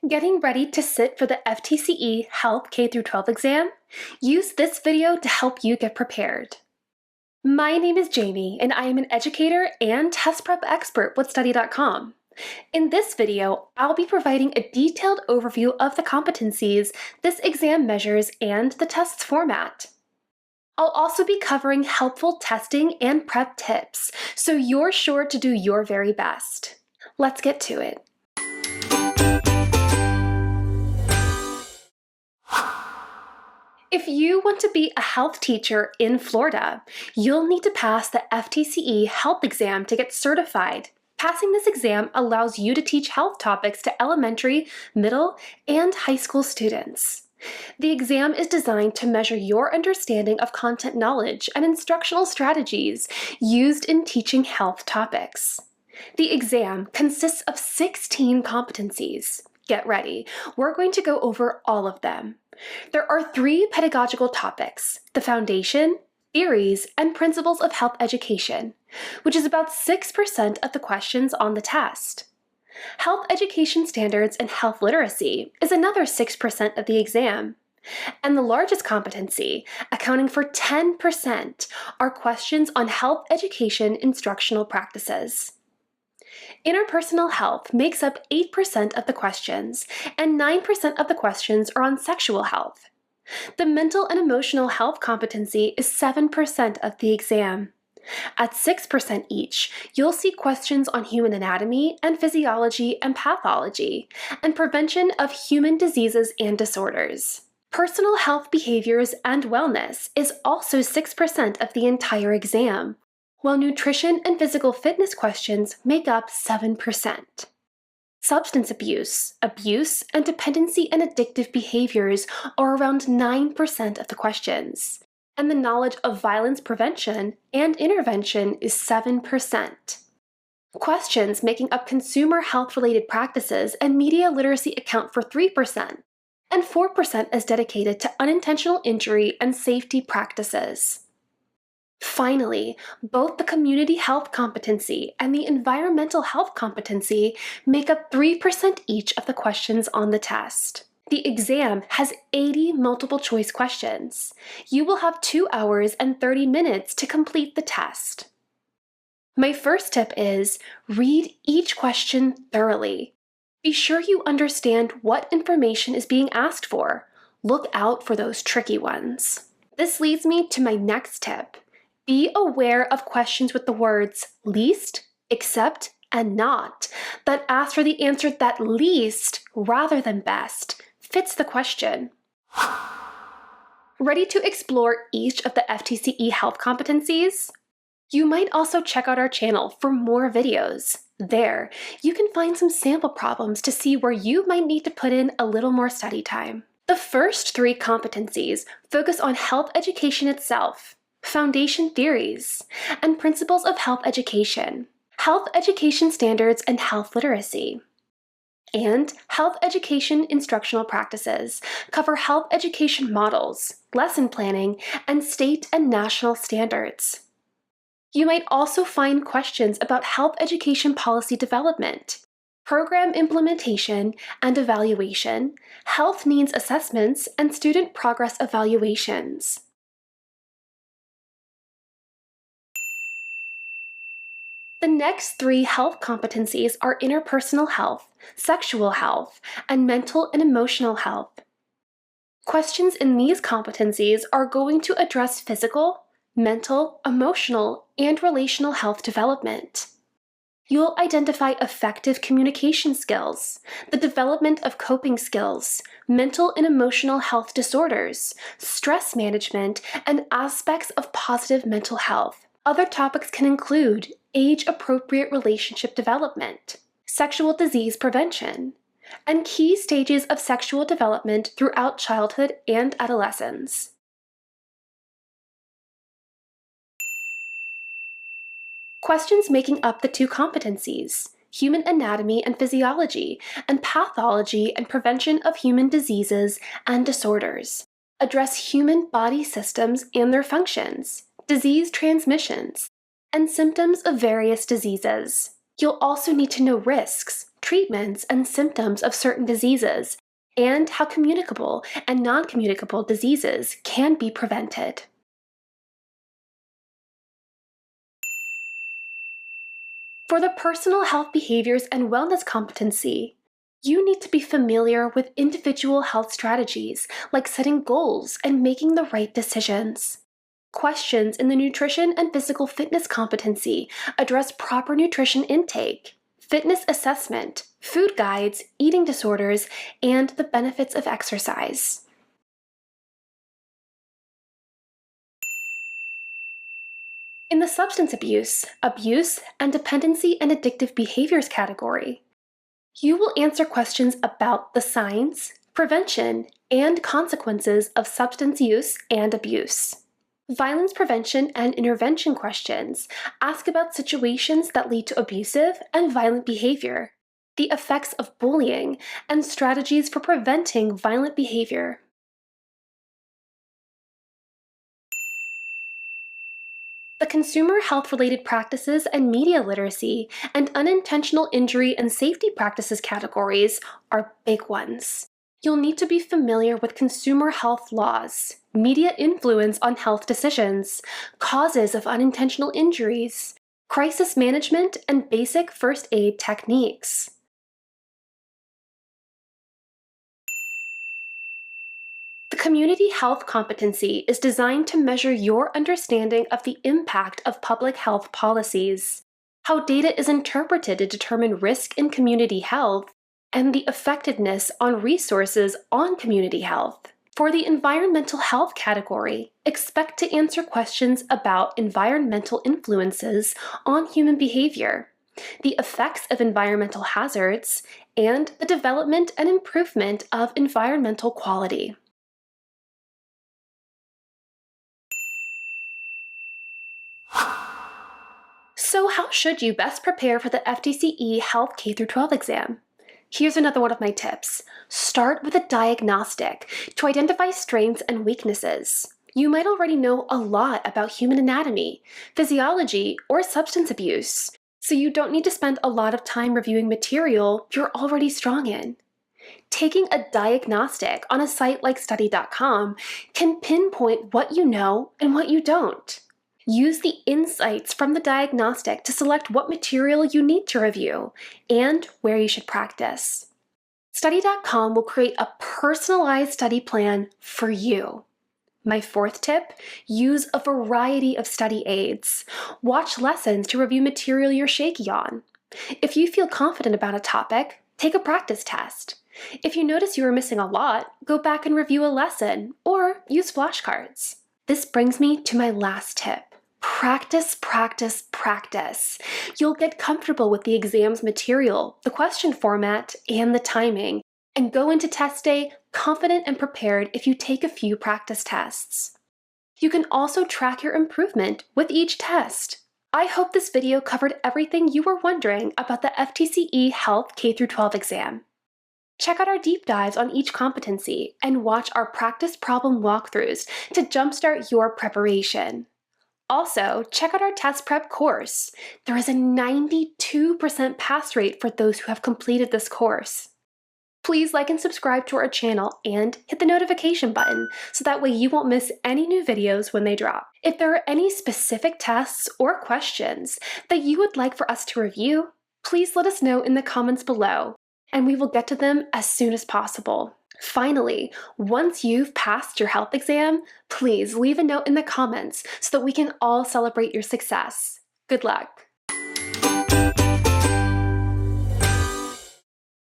Getting ready to sit for the FTCE Health K-12 exam? Use this video to help you get prepared. My name is Jamie, and I am an educator and test prep expert with Study.com. In this video, I'll be providing a detailed overview of the competencies this exam measures and the test's format. I'll also be covering helpful testing and prep tips, so you're sure to do your very best. Let's get to it. If you want to be a health teacher in Florida, you'll need to pass the FTCE Health exam to get certified. Passing this exam allows you to teach health topics to elementary, middle, and high school students. The exam is designed to measure your understanding of content knowledge and instructional strategies used in teaching health topics. The exam consists of 16 competencies. Get ready, we're going to go over all of them. There are 3 pedagogical topics: the foundation, theories, and principles of health education, which is about 6% of the questions on the test. Health education standards and health literacy is another 6% of the exam. And the largest competency, accounting for 10%, are questions on health education instructional practices. Interpersonal health makes up 8% of the questions, and 9% of the questions are on sexual health. The mental and emotional health competency is 7% of the exam. At 6% each, you'll see questions on human anatomy and physiology and pathology, and prevention of human diseases and disorders. Personal health behaviors and wellness is also 6% of the entire exam, while nutrition and physical fitness questions make up 7%. Substance abuse, and dependency and addictive behaviors are around 9% of the questions, and the knowledge of violence prevention and intervention is 7%. Questions making up consumer health-related practices and media literacy account for 3%, and 4% is dedicated to unintentional injury and safety practices. Finally, both the community health competency and the environmental health competency make up 3% each of the questions on the test. The exam has 80 multiple choice questions. You will have 2 hours and 30 minutes to complete the test. My first tip is read each question thoroughly. Be sure you understand what information is being asked for. Look out for those tricky ones. This leads me to my next tip. Be aware of questions with the words least, except, and not that ask for the answer that least rather than best fits the question. Ready to explore each of the FTCE health competencies? You might also check out our channel for more videos. There, you can find some sample problems to see where you might need to put in a little more study time. The first 3 competencies focus on health education itself, foundation theories, and principles of health education, health education standards and health literacy. And health education instructional practices cover health education models, lesson planning, and state and national standards. You might also find questions about health education policy development, program implementation and evaluation, health needs assessments, and student progress evaluations. The next 3 health competencies are interpersonal health, sexual health, and mental and emotional health. Questions in these competencies are going to address physical, mental, emotional, and relational health development. You'll identify effective communication skills, the development of coping skills, mental and emotional health disorders, stress management, and aspects of positive mental health. Other topics can include age-appropriate relationship development, sexual disease prevention, and key stages of sexual development throughout childhood and adolescence. Questions making up the 2 competencies, human anatomy and physiology, and pathology and prevention of human diseases and disorders, address human body systems and their functions, disease transmissions, and symptoms of various diseases. You'll also need to know risks, treatments, and symptoms of certain diseases, and how communicable and non-communicable diseases can be prevented. For the personal health behaviors and wellness competency, you need to be familiar with individual health strategies like setting goals and making the right decisions. Questions in the nutrition and physical fitness competency address proper nutrition intake, fitness assessment, food guides, eating disorders, and the benefits of exercise. In the substance abuse, and dependency and addictive behaviors category, you will answer questions about the signs, prevention, and consequences of substance use and abuse. Violence prevention and intervention questions ask about situations that lead to abusive and violent behavior, the effects of bullying, and strategies for preventing violent behavior. The consumer health-related practices and media literacy and unintentional injury and safety practices categories are big ones. You'll need to be familiar with consumer health laws, media influence on health decisions, causes of unintentional injuries, crisis management, and basic first aid techniques. The community health competency is designed to measure your understanding of the impact of public health policies, how data is interpreted to determine risk in community health, and the effectiveness on resources on community health. For the environmental health category, expect to answer questions about environmental influences on human behavior, the effects of environmental hazards, and the development and improvement of environmental quality. So how should you best prepare for the FTCE Health K-12 exam? Here's another one of my tips. Start with a diagnostic to identify strengths and weaknesses. You might already know a lot about human anatomy, physiology, or substance abuse, so you don't need to spend a lot of time reviewing material you're already strong in. Taking a diagnostic on a site like study.com can pinpoint what you know and what you don't. Use the insights from the diagnostic to select what material you need to review and where you should practice. Study.com will create a personalized study plan for you. My fourth tip, use a variety of study aids. Watch lessons to review material you're shaky on. If you feel confident about a topic, take a practice test. If you notice you are missing a lot, go back and review a lesson or use flashcards. This brings me to my last tip. Practice, practice, practice. You'll get comfortable with the exam's material, the question format, and the timing, and go into test day confident and prepared if you take a few practice tests. You can also track your improvement with each test. I hope this video covered everything you were wondering about the FTCE Health K-12 exam. Check out our deep dives on each competency and watch our practice problem walkthroughs to jumpstart your preparation. Also, check out our test prep course. There is a 92% pass rate for those who have completed this course. Please like and subscribe to our channel and hit the notification button so that way you won't miss any new videos when they drop. If there are any specific tests or questions that you would like for us to review, please let us know in the comments below, and we will get to them as soon as possible. Finally, once you've passed your health exam, please leave a note in the comments so that we can all celebrate your success. Good luck!